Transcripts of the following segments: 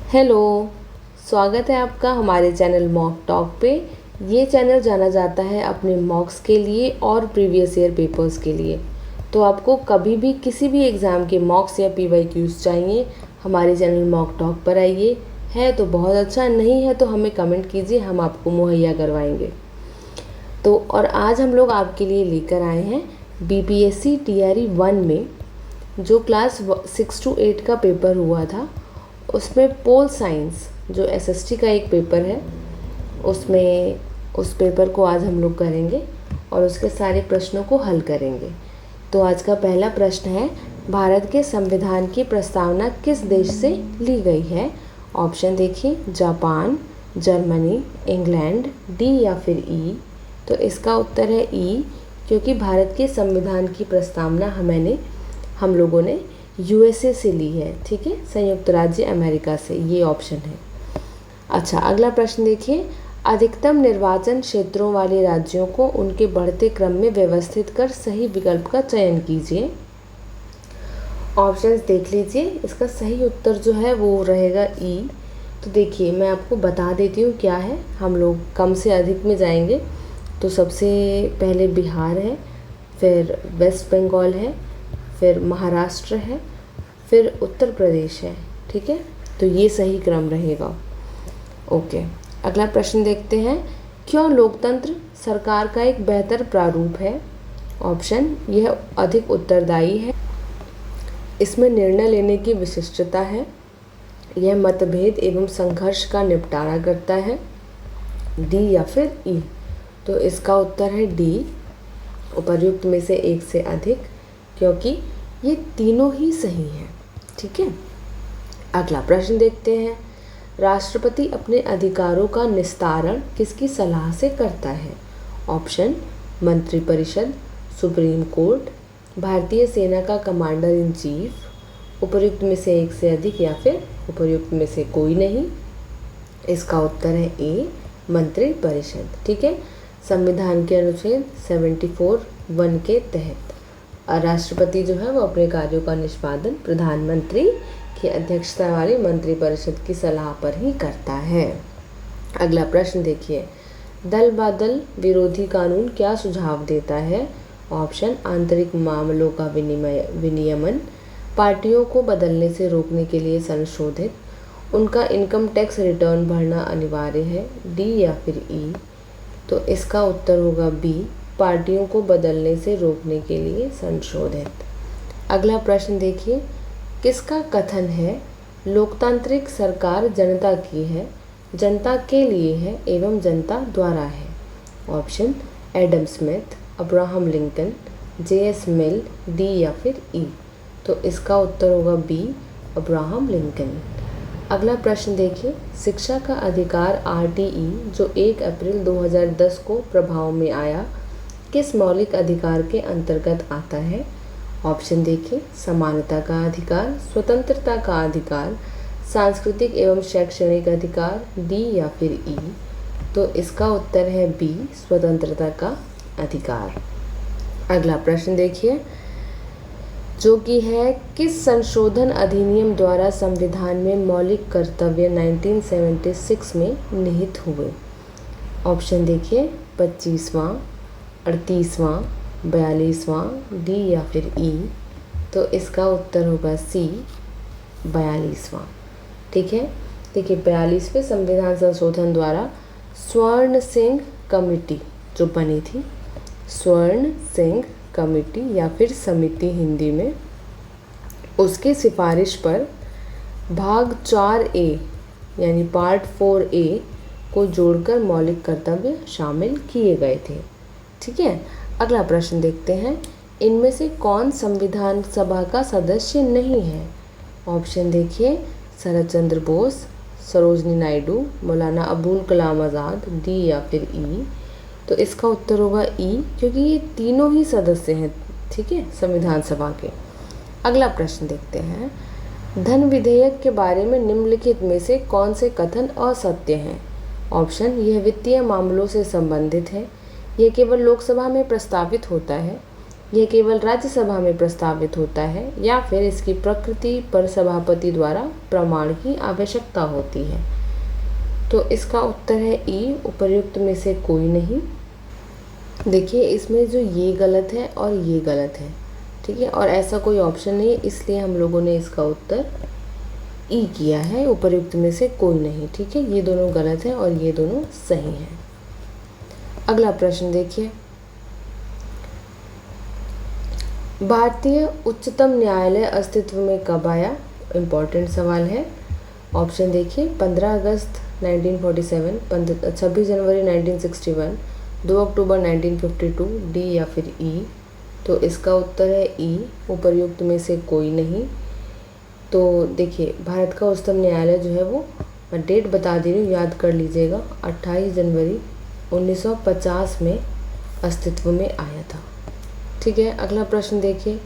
Hello. स्वागत है आपका हमारे चैनल मॉक टॉक पे। ये चैनल जाना जाता है अपने मॉक्स के लिए और प्रीवियस ईयर पेपर्स के लिए। तो आपको कभी भी किसी भी एग्ज़ाम के मॉक्स या पीवाईक्यूज़ चाहिए, हमारे चैनल मॉक टॉक पर आइए। है तो बहुत अच्छा, नहीं है तो हमें कमेंट कीजिए, हम आपको मुहैया करवाएंगे। तो और आज हम लोग आपके लिए लेकर आए हैं बीपीएससी टीआरई 1 में जो क्लास 6 to 8 का पेपर हुआ था, उसमें पोल साइंस जो एसएसटी का एक पेपर है, उसमें उस पेपर को आज हम लोग करेंगे और उसके सारे प्रश्नों को हल करेंगे। तो आज का पहला प्रश्न है, भारत के संविधान की प्रस्तावना किस देश से ली गई है? ऑप्शन देखिए, जापान, जर्मनी, इंग्लैंड, डी या फिर ई। तो इसका उत्तर है ई, क्योंकि भारत के संविधान की प्रस्तावना हम लोगों ने यूएसए से ली है। ठीक है, संयुक्त राज्य अमेरिका से, ये ऑप्शन है। अच्छा, अगला प्रश्न देखिए, अधिकतम निर्वाचन क्षेत्रों वाले राज्यों को उनके बढ़ते क्रम में व्यवस्थित कर सही विकल्प का चयन कीजिए। ऑप्शंस देख लीजिए, इसका सही उत्तर जो है वो रहेगा ई। तो देखिए, मैं आपको बता देती हूँ क्या है, हम लोग कम से अधिक में जाएंगे। तो सबसे पहले बिहार है, फिर वेस्ट बंगाल है, फिर महाराष्ट्र है, फिर उत्तर प्रदेश है। ठीक है, तो ये सही क्रम रहेगा। ओके, अगला प्रश्न देखते हैं, क्यों लोकतंत्र सरकार का एक बेहतर प्रारूप है? ऑप्शन, यह अधिक उत्तरदायी है, इसमें निर्णय लेने की विशिष्टता है, यह मतभेद एवं संघर्ष का निपटारा करता है, डी या फिर ई। तो इसका उत्तर है डी, उपर्युक्त में से एक से अधिक, क्योंकि ये तीनों ही सही हैं। ठीक है, अगला प्रश्न देखते हैं, राष्ट्रपति अपने अधिकारों का निस्तारण किसकी सलाह से करता है? ऑप्शन, मंत्रिपरिषद, सुप्रीम कोर्ट, भारतीय सेना का कमांडर इन चीफ, उपर्युक्त में से एक से अधिक या फिर उपर्युक्त में से कोई नहीं। इसका उत्तर है ए, मंत्रिपरिषद। ठीक है, संविधान के अनुच्छेद 74(1) के तहत राष्ट्रपति जो है वो अपने कार्यों का निष्पादन प्रधानमंत्री की अध्यक्षता वाली मंत्रिपरिषद की सलाह पर ही करता है। अगला प्रश्न देखिए, दल बदल विरोधी कानून क्या सुझाव देता है? ऑप्शन, आंतरिक मामलों का विनियमन, पार्टियों को बदलने से रोकने के लिए संशोधित, उनका इनकम टैक्स रिटर्न भरना अनिवार्य है, डी या फिर ई। तो इसका उत्तर होगा बी, पार्टियों को बदलने से रोकने के लिए संशोधित। अगला प्रश्न देखिए, किसका कथन है, लोकतांत्रिक सरकार जनता की है, जनता के लिए है एवं जनता द्वारा है? Option, Adam Smith, Abraham Lincoln, J S. Mill, D या फिर ई। तो इसका उत्तर होगा बी, अब्राहम लिंकन। अगला प्रश्न देखिए, शिक्षा का अधिकार आरटीई जो 1 अप्रैल 2010 को प्रभाव में आया, किस मौलिक अधिकार के अंतर्गत आता है? ऑप्शन देखिए, समानता का अधिकार, स्वतंत्रता का अधिकार, सांस्कृतिक एवं शैक्षणिक अधिकार, डी या फिर ई। तो इसका उत्तर है बी, स्वतंत्रता का अधिकार। अगला प्रश्न देखिए, जो कि है, किस संशोधन अधिनियम द्वारा संविधान में मौलिक कर्तव्य 1976 में निहित हुए? ऑप्शन देखिए, 25वां, 38वां, 42वां, डी या फिर ई। तो इसका उत्तर होगा सी, 42वां। ठीक है, देखिए, 42वें संविधान संशोधन द्वारा स्वर्ण सिंह कमेटी जो बनी थी, स्वर्ण सिंह कमेटी या फिर समिति हिंदी में, उसके सिफारिश पर भाग 4A यानी पार्ट 4A को जोड़कर मौलिक कर्तव्य शामिल किए गए थे। ठीक है, अगला प्रश्न देखते हैं, इनमें से कौन संविधान सभा का सदस्य नहीं है? ऑप्शन देखिए, शरद चंद्र बोस, सरोजनी नायडू, मौलाना अबुल कलाम आज़ाद, डी या फिर ई। तो इसका उत्तर होगा ई, क्योंकि ये तीनों ही सदस्य हैं। ठीक है, संविधान सभा के। अगला प्रश्न देखते हैं, धन विधेयक के बारे में निम्नलिखित में से कौन से कथन असत्य हैं? ऑप्शन, यह वित्तीय मामलों से संबंधित है, यह केवल लोकसभा में प्रस्तावित होता है, यह केवल राज्यसभा में प्रस्तावित होता है या फिर इसकी प्रकृति पर सभापति द्वारा प्रमाण की आवश्यकता होती है। तो इसका उत्तर है ई, उपर्युक्त में से कोई नहीं। देखिए इसमें जो ये गलत है और ये गलत है, ठीक है, और ऐसा कोई ऑप्शन नहीं है, इसलिए हम लोगों ने इसका उत्तर ई किया है, उपर्युक्त में से कोई नहीं। ठीक है, ये दोनों गलत हैं और ये दोनों सही हैं। अगला प्रश्न देखिए, भारतीय उच्चतम न्यायालय अस्तित्व में कब आया? इम्पोर्टेंट सवाल है। ऑप्शन देखिए, 15 अगस्त 1947, 26 जनवरी 1961, 2 अक्टूबर 1952, डी या फिर ई। तो इसका उत्तर है ई, उपर्युक्त में से कोई नहीं। तो देखिए भारत का उच्चतम न्यायालय जो है वो, मैं डेट बता दे रही हूँ, याद कर लीजिएगा, 28 जनवरी 1950 में अस्तित्व में आया था। ठीक है, अगला प्रश्न देखिए,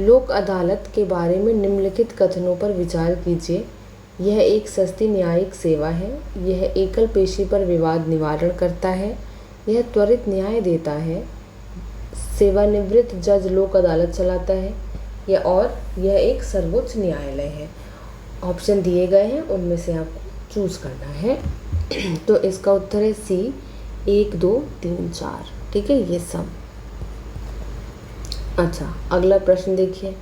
लोक अदालत के बारे में निम्नलिखित कथनों पर विचार कीजिए। यह एक सस्ती न्यायिक सेवा है, यह एकल पेशी पर विवाद निवारण करता है, यह त्वरित न्याय देता है, सेवानिवृत्त जज लोक अदालत चलाता है, यह एक सर्वोच्च न्यायालय है। ऑप्शन दिए गए हैं, उनमें से आपको चूज़ करना है। तो इसका उत्तर है सी, 1, 2, 3, 4। ठीक है, ये सब। अच्छा, अगला प्रश्न देखिए,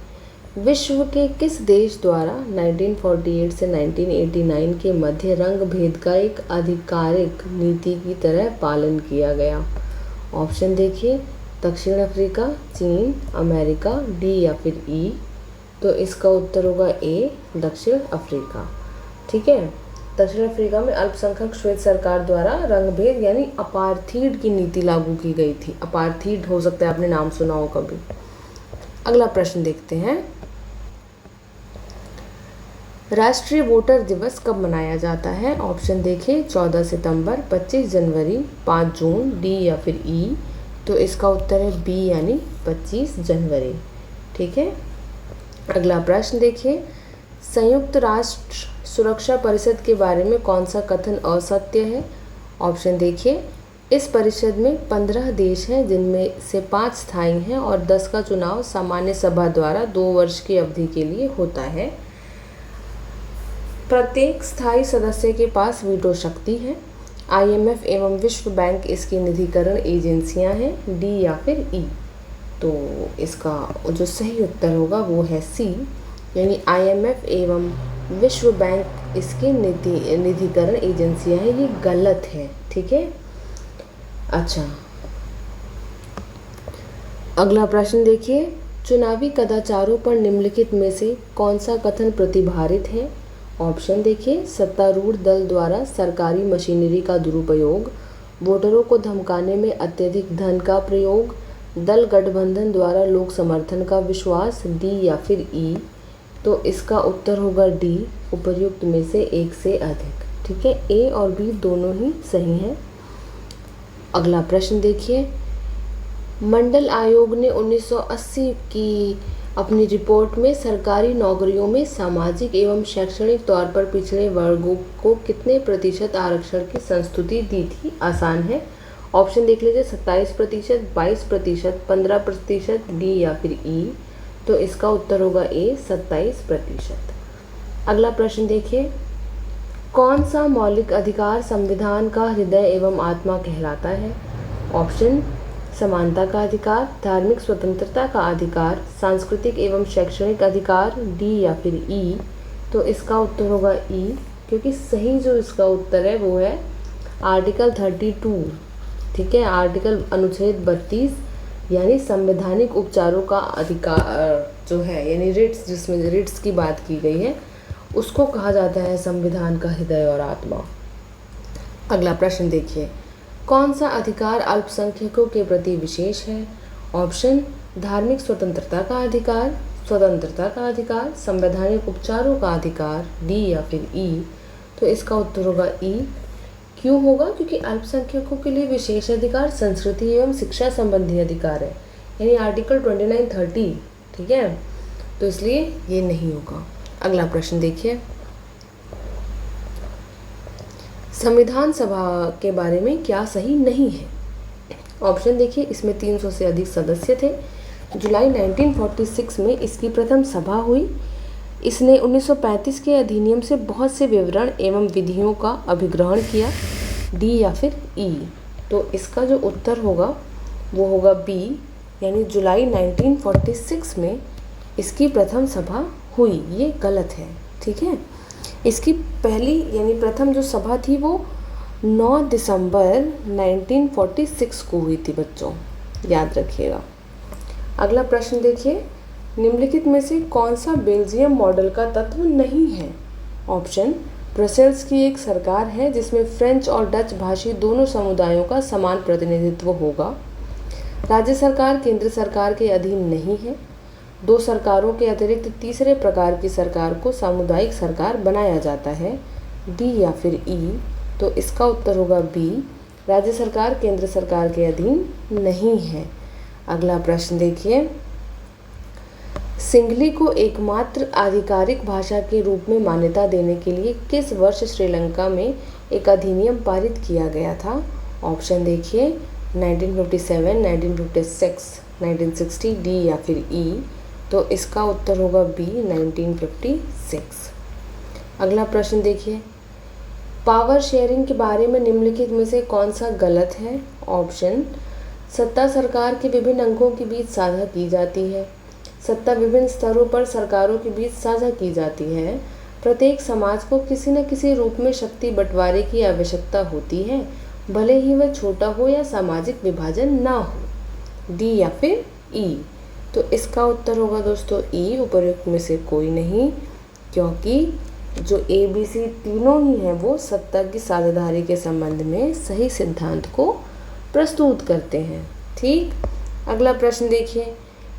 विश्व के किस देश द्वारा 1948 से 1989 के मध्य रंग भेद का एक आधिकारिक नीति की तरह पालन किया गया? ऑप्शन देखिए, दक्षिण अफ्रीका, चीन, अमेरिका, डी या फिर ई। तो इसका उत्तर होगा ए, दक्षिण अफ्रीका। ठीक है, दक्षिण अफ्रीका में अल्पसंख्यक श्वेत सरकार द्वारा रंगभेद यानी अपार्थीड की नीति लागू की गई थी। अपार्थीड हो सकता है आपने नाम सुना हो कभी। अगला प्रश्न देखते हैं, राष्ट्रीय वोटर दिवस कब मनाया जाता है? ऑप्शन देखिए, 14 सितंबर, 25 जनवरी, 5 जून, डी या फिर ई। तो इसका उत्तर है बी, यानी 25 जनवरी। ठीक है, अगला प्रश्न देखिए, संयुक्त राष्ट्र सुरक्षा परिषद के बारे में कौन सा कथन असत्य है? ऑप्शन देखिए, इस परिषद में 15 देश हैं, जिनमें से 5 स्थायी हैं और 10 का चुनाव सामान्य सभा द्वारा 2 वर्ष की अवधि के लिए होता है। प्रत्येक स्थायी सदस्य के पास वीटो शक्ति है। IMF एवं विश्व बैंक इसकी निधिकरण एजेंसियां हैं, डी या फिर ई। तो इसका जो सही उत्तर होगा वो है सी, यानी IMF एवं विश्व बैंक इसकी निधिकरण एजेंसियां हैं। ये गलत है। ठीक है, अच्छा, अगला प्रश्न देखिए, चुनावी कदाचारों पर निम्नलिखित में से कौन सा कथन प्रतिभारित है? ऑप्शन देखिए, सत्तारूढ़ दल द्वारा सरकारी मशीनरी का दुरुपयोग, वोटरों को धमकाने में अत्यधिक धन का प्रयोग, दल गठबंधन द्वारा लोक समर्थन का विश्वास, डी या फिर ई। तो इसका उत्तर होगा डी, उपर्युक्त में से एक से अधिक। ठीक है, ए और बी दोनों ही सही हैं। अगला प्रश्न देखिए, मंडल आयोग ने 1980 की अपनी रिपोर्ट में सरकारी नौकरियों में सामाजिक एवं शैक्षणिक तौर पर पिछड़े वर्गों को कितने प्रतिशत आरक्षण की संस्तुति दी थी? आसान है, ऑप्शन देख लीजिए, 27%, 22%, 15%, डी या फिर ई। तो इसका उत्तर होगा ए, 27%। अगला प्रश्न देखिए, कौन सा मौलिक अधिकार संविधान का हृदय एवं आत्मा कहलाता है? ऑप्शन, समानता का अधिकार, धार्मिक स्वतंत्रता का अधिकार, सांस्कृतिक एवं शैक्षणिक अधिकार, डी या फिर ई। तो इसका उत्तर होगा ई, क्योंकि सही जो इसका उत्तर है वो है आर्टिकल 32। ठीक है, आर्टिकल अनुच्छेद 32, यानी संवैधानिक उपचारों का अधिकार जो है, यानी रिट्स, जिसमें रिट्स की बात की गई है, उसको कहा जाता है संविधान का हृदय और आत्मा। अगला प्रश्न देखिए, कौन सा अधिकार अल्पसंख्यकों के प्रति विशेष है? ऑप्शन, धार्मिक स्वतंत्रता का अधिकार, स्वतंत्रता का अधिकार, संवैधानिक उपचारों का अधिकार, डी या फिर ई। तो इसका उत्तर होगा ई। क्यों होगा? क्योंकि अल्पसंख्यकों के लिए विशेष अधिकार संस्कृति एवं शिक्षा संबंधी अधिकार है, यानी आर्टिकल 2930। ठीक है, तो इसलिए ये नहीं होगा। अगला प्रश्न देखिए, संविधान सभा के बारे में क्या सही नहीं है? ऑप्शन देखिए, इसमें 300 से अधिक सदस्य थे, जुलाई 1946 में इसकी प्रथम सभा हुई। इसने 1935 के अधिनियम से बहुत से विवरण एवं विधियों का अभिग्रहण किया। डी या फिर ई। तो इसका जो उत्तर होगा वो होगा बी, यानी जुलाई 1946 में इसकी प्रथम सभा हुई। ये गलत है, ठीक है। इसकी पहली यानी प्रथम जो सभा थी वो 9 दिसंबर 1946 को हुई थी बच्चों, याद रखिएगा। अगला प्रश्न देखिए, निम्नलिखित में से कौन सा बेल्जियम मॉडल का तत्व नहीं है? ऑप्शन, ब्रसेल्स की एक सरकार है जिसमें फ्रेंच और डच भाषी दोनों समुदायों का समान प्रतिनिधित्व होगा। राज्य सरकार केंद्र सरकार के अधीन नहीं है। दो सरकारों के अतिरिक्त तीसरे प्रकार की सरकार को सामुदायिक सरकार बनाया जाता है। डी या फिर ई। तो इसका उत्तर होगा बी, राज्य सरकार केंद्र सरकार के अधीन नहीं है। अगला प्रश्न देखिए, सिंघली को एकमात्र आधिकारिक भाषा के रूप में मान्यता देने के लिए किस वर्ष श्रीलंका में एक अधिनियम पारित किया गया था? ऑप्शन देखिए, 1957, 1956, 1960, डी या फिर ई। तो इसका उत्तर होगा बी, 1956। अगला प्रश्न देखिए, पावर शेयरिंग के बारे में निम्नलिखित में से कौन सा गलत है? ऑप्शन, सत्ता सरकार के विभिन्न अंगों के बीच साझा की जाती है। सत्ता विभिन्न स्तरों पर सरकारों के बीच साझा की जाती है। प्रत्येक समाज को किसी न किसी रूप में शक्ति बंटवारे की आवश्यकता होती है, भले ही वह छोटा हो या सामाजिक विभाजन ना हो। डी या फिर ई। तो इसका उत्तर होगा दोस्तों ई, उपरोक्त में से कोई नहीं, क्योंकि जो ए बी सी तीनों ही हैं वो सत्ता की साझेदारी के संबंध में सही सिद्धांत को प्रस्तुत करते हैं। ठीक। अगला प्रश्न देखिए,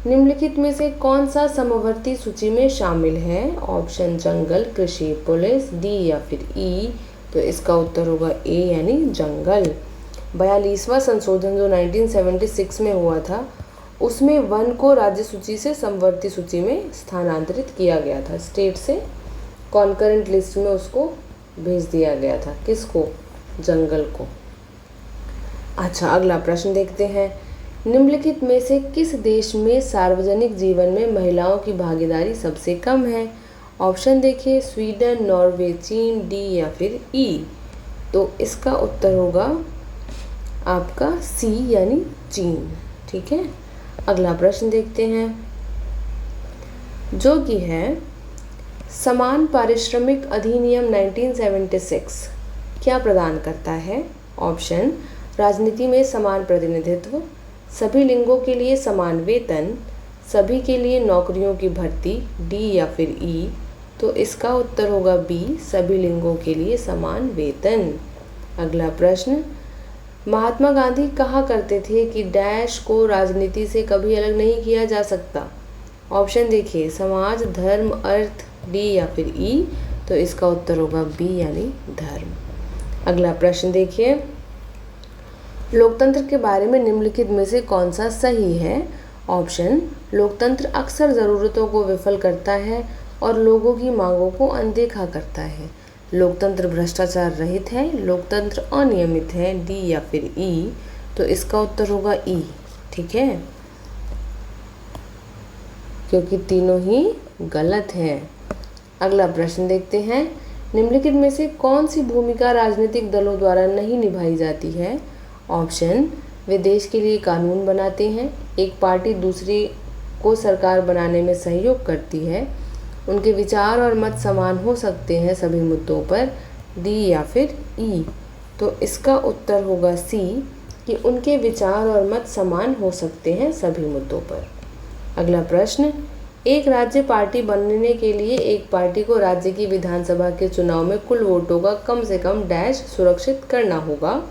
निम्नलिखित में से कौन सा समवर्ती सूची में शामिल है? ऑप्शन, जंगल, कृषि, पुलिस, डी या फिर ई। तो इसका उत्तर होगा ए, यानी जंगल। 42वां संशोधन जो 1976 में हुआ था उसमें वन को राज्य सूची से समवर्ती सूची में स्थानांतरित किया गया था। स्टेट से कॉन्करेंट लिस्ट में उसको भेज दिया गया था। किसको? जंगल को। अच्छा, अगला प्रश्न देखते हैं, निम्नलिखित में से किस देश में सार्वजनिक जीवन में महिलाओं की भागीदारी सबसे कम है? ऑप्शन देखिए, स्वीडन, नॉर्वे, चीन, डी या फिर ई। तो इसका उत्तर होगा आपका सी, यानी चीन। ठीक है। अगला प्रश्न देखते हैं, जो कि है समान पारिश्रमिक अधिनियम 1976 क्या प्रदान करता है? ऑप्शन, राजनीति में समान प्रतिनिधित्व, सभी लिंगों के लिए समान वेतन, सभी के लिए नौकरियों की भर्ती, डी या फिर ई। तो इसका उत्तर होगा बी, सभी लिंगों के लिए समान वेतन। अगला प्रश्न, महात्मा गांधी कहा करते थे कि डैश को राजनीति से कभी अलग नहीं किया जा सकता। ऑप्शन देखिए, समाज, धर्म, अर्थ, डी या फिर ई। तो इसका उत्तर होगा बी, यानी धर्म। अगला प्रश्न देखिए, लोकतंत्र के बारे में निम्नलिखित में से कौन सा सही है? ऑप्शन, लोकतंत्र अक्सर ज़रूरतों को विफल करता है और लोगों की मांगों को अनदेखा करता है। लोकतंत्र भ्रष्टाचार रहित है। लोकतंत्र अनियमित है, डी या फिर ई। तो इसका उत्तर होगा ई। ठीक है, क्योंकि तीनों ही गलत है। अगला प्रश्न देखते हैं, निम्नलिखित में से कौन सी भूमिका राजनीतिक दलों द्वारा नहीं निभाई जाती है? ऑप्शन, वे देश के लिए कानून बनाते हैं, एक पार्टी दूसरी को सरकार बनाने में सहयोग करती है, उनके विचार और मत समान हो सकते हैं सभी मुद्दों पर, डी या फिर ई। तो इसका उत्तर होगा सी, कि उनके विचार और मत समान हो सकते हैं सभी मुद्दों पर। अगला प्रश्न, एक राज्य पार्टी बनने के लिए एक पार्टी को राज्य की विधानसभा के चुनाव में कुल वोटों का कम से कम डैश सुरक्षित करना होगा।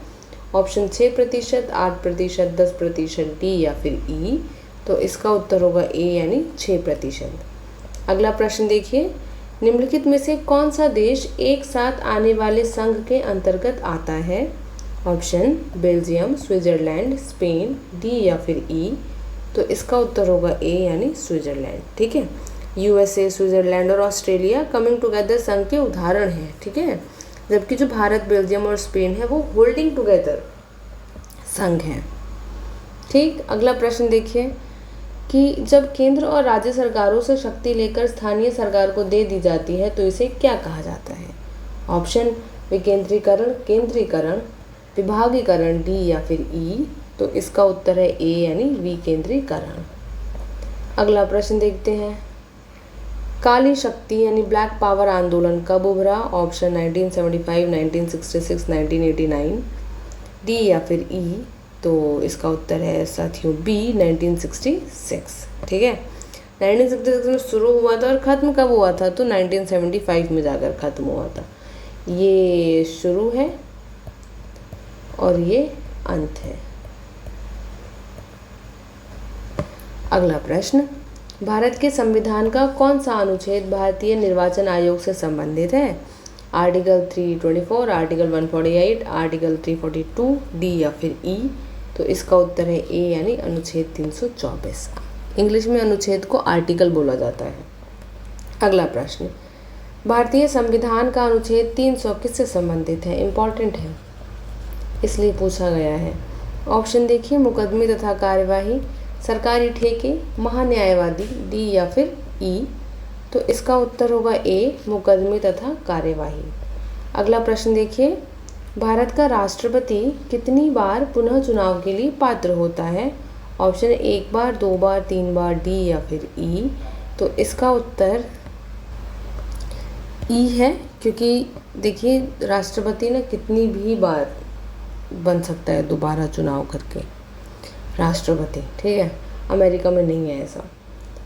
ऑप्शन 6%, 8%, 10%, डी या फिर ई। तो इसका उत्तर होगा ए, यानी 6%। अगला प्रश्न देखिए, निम्नलिखित में से कौन सा देश एक साथ आने वाले संघ के अंतर्गत आता है? Option, Belgium, Switzerland, Spain, D या फिर ई। तो इसका उत्तर होगा ए, यानी स्विट्जरलैंड। ठीक है, यूएसए, स्विट्जरलैंड और ऑस्ट्रेलिया कमिंग टुगेदर संघ के उदाहरण हैं। ठीक है, जबकि जो भारत, बेल्जियम और स्पेन है वो होल्डिंग टुगेदर संघ है। ठीक। अगला प्रश्न देखिए, कि जब केंद्र और राज्य सरकारों से शक्ति लेकर स्थानीय सरकार को दे दी जाती है तो इसे क्या कहा जाता है? ऑप्शन विकेंद्रीकरण, केंद्रीकरण, विभागीकरण, डी या फिर ई। तो इसका उत्तर है ए यानी विकेंद्रीकरण। अगला प्रश्न देखते हैं, काली शक्ति यानी ब्लैक पावर आंदोलन कब उभरा? ऑप्शन 1975, 1966, 1989, डी या फिर ई। तो इसका उत्तर है साथियों बी 1966। ठीक है, 1966 में शुरू हुआ था और ख़त्म कब हुआ था? तो 1975 में जाकर ख़त्म हुआ था। ये शुरू है और ये अंत है। अगला प्रश्न, भारत के संविधान का कौन सा अनुच्छेद भारतीय निर्वाचन आयोग से संबंधित है? आर्टिकल 324, आर्टिकल 148, आर्टिकल 342, डी या फिर ई। तो इसका उत्तर है ए यानी अनुच्छेद 324। इंग्लिश में अनुच्छेद को आर्टिकल बोला जाता है। अगला प्रश्न, भारतीय संविधान का अनुच्छेद 300 किससे संबंधित है? इम्पॉर्टेंट है इसलिए पूछा गया है। ऑप्शन देखिए, मुकदमे तथा कार्यवाही, सरकारी ठेके, महान्यायवादी, डी या फिर ई। तो इसका उत्तर होगा ए मुकदमे तथा कार्यवाही। अगला प्रश्न देखिए, भारत का राष्ट्रपति कितनी बार पुनः चुनाव के लिए पात्र होता है? ऑप्शन 1 बार, 2 बार, 3 बार, डी या फिर ई। तो इसका उत्तर ई है, क्योंकि देखिए राष्ट्रपति ना कितनी भी बार बन सकता है दोबारा चुनाव करके राष्ट्रपति। ठीक है, अमेरिका में नहीं है ऐसा।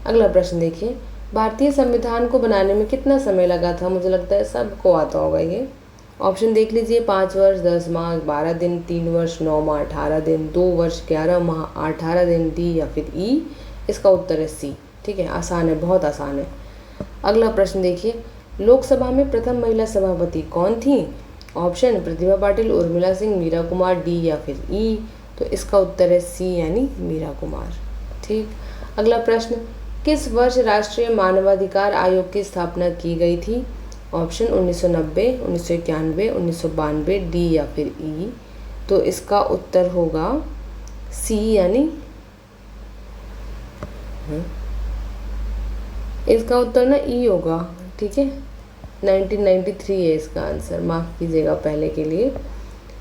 अगला प्रश्न देखिए, भारतीय संविधान को बनाने में कितना समय लगा था? मुझे लगता है सबको आता होगा ये। ऑप्शन देख लीजिए, 5 वर्ष, 10 माह, 12 दिन, 3 वर्ष, 9 माह, 18 दिन, 2 वर्ष, 11 माह, 18 दिन, डी या फिर ई। इसका उत्तर है सी। ठीक है, आसान है, बहुत आसान है। अगला प्रश्न देखिए, लोकसभा में प्रथम महिला सभापति कौन थी? ऑप्शन प्रतिभा पाटिल, उर्मिला सिंह, मीरा कुमार, डी या फिर ई। तो इसका उत्तर है सी यानी मीरा कुमार। ठीक, अगला प्रश्न, किस वर्ष राष्ट्रीय मानवाधिकार आयोग की स्थापना की गई थी? ऑप्शन 1990, 1991, 1992, डी या फिर ई। तो इसका उत्तर होगा सी यानी इसका उत्तर ना ई होगा। ठीक है, 1993 है इसका आंसर, माफ़ कीजिएगा पहले के लिए।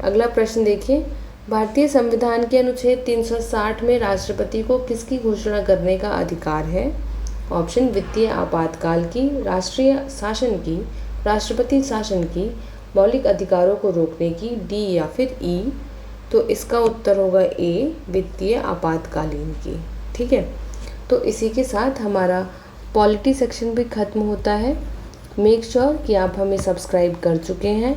अगला प्रश्न देखिए, भारतीय संविधान के अनुच्छेद 360 में राष्ट्रपति को किसकी घोषणा करने का अधिकार है? ऑप्शन वित्तीय आपातकाल की, राष्ट्रीय शासन की, राष्ट्रपति शासन की, मौलिक अधिकारों को रोकने की, डी या फिर ई। तो इसका उत्तर होगा ए वित्तीय आपातकालीन की। ठीक है, तो इसी के साथ हमारा पॉलिटी सेक्शन भी ख़त्म होता है। मेक श्योर कि आप हमें सब्सक्राइब कर चुके हैं।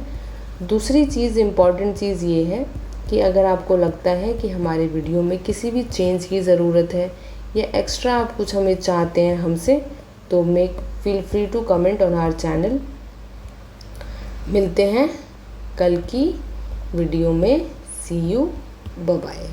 दूसरी चीज़, इम्पॉर्टेंट चीज़ ये है कि अगर आपको लगता है कि हमारे वीडियो में किसी भी चेंज की ज़रूरत है या एक्स्ट्रा आप कुछ हमें चाहते हैं हमसे, तो feel free to comment on our channel. मिलते हैं कल की वीडियो में। See you, bye bye.